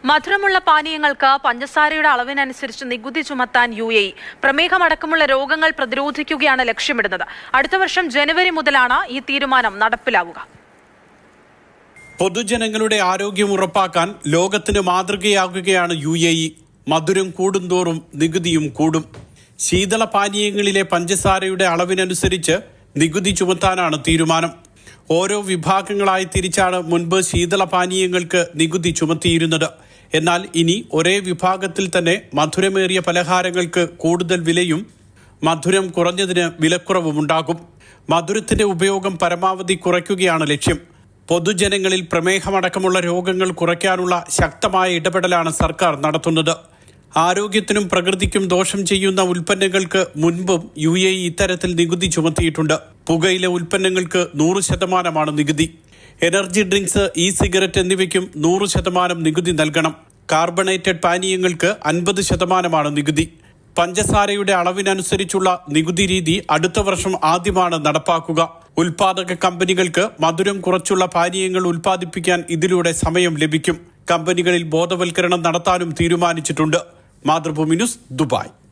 മധുരമുള്ള പാനീയങ്ങൾക്ക് പഞ്ചസാരയുടെ അളവിനനുസരിച്ച് നികുതി ചുമത്താൻ UAE പ്രമേഹമടക്കമുള്ള രോഗങ്ങൾ പ്രതിരോധിക്കുകയാണ് ലക്ഷ്യമിടുന്നത്. അടുത്ത വർഷം ജനുവരി മുതലാണ് ഈ തീരുമാനം നടപ്പിലാവുക. പൊതുജനങ്ങളുടെ ആരോഗ്യം ഉറപ്പാക്കാൻ ലോകത്തിന് മാതൃകയാകുകയാണ് UAE. മധുരം കൂടുന്തോറും നികുതിയും കൂടും. ശീതള പാനീയങ്ങളിലെ പഞ്ചസാരയുടെ അളവിനനുസരിച്ച് നികുതി ചുമത്താനാണ് തീരുമാനം. ഓരോ വിഭാഗങ്ങളായി തിരിച്ചാണ് മുൻപ് ശീതള പാനീയങ്ങൾക്ക് നികുതി ചുമത്തിയിരുന്നത്. എന്നാൽ ഇനി ഒരേ വിഭാഗത്തിൽ തന്നെ മധുരമേറിയ പലഹാരങ്ങൾക്ക് കൂടുതൽ വിലയും മധുരം കുറഞ്ഞതിന് വിലക്കുറവുമുണ്ടാകും. മധുരത്തിന്റെ ഉപയോഗം പരമാവധി കുറയ്ക്കുകയാണ് ലക്ഷ്യം. പൊതുജനങ്ങളിൽ പ്രമേഹമടക്കമുള്ള രോഗങ്ങൾ കുറയ്ക്കാനുള്ള ശക്തമായ ഇടപെടലാണ് സർക്കാർ നടത്തുന്നത്. ആരോഗ്യത്തിനും പ്രകൃതിക്കും ദോഷം ചെയ്യുന്ന ഉൽപ്പന്നങ്ങൾക്ക് മുൻപും UAE ഇത്തരത്തിൽ നികുതി ചുമത്തിയിട്ടുണ്ട്. പുകയില ഉൽപ്പന്നങ്ങൾക്ക് 100% നികുതി. എനർജി ഡ്രിങ്ക്സ്, സിഗരറ്റ് എന്നിവയ്ക്കും 100% നികുതി നൽകണം. കാർബണേറ്റഡ് പാനീയങ്ങൾക്ക് 50% നികുതി. പഞ്ചസാരയുടെ അളവിനനുസരിച്ചുള്ള നികുതി രീതി അടുത്ത വർഷം ആദ്യമാണ് നടപ്പാക്കുക. ഉൽപാദക കമ്പനികൾക്ക് മധുരം കുറച്ചുള്ള പാനീയങ്ങൾ ഉൽപ്പാദിപ്പിക്കാൻ ഇതിലൂടെ സമയം ലഭിക്കും. കമ്പനികളിൽ ബോധവൽക്കരണം നടത്താനും തീരുമാനിച്ചിട്ടുണ്ട്. Mathrubhumi news, Dubai.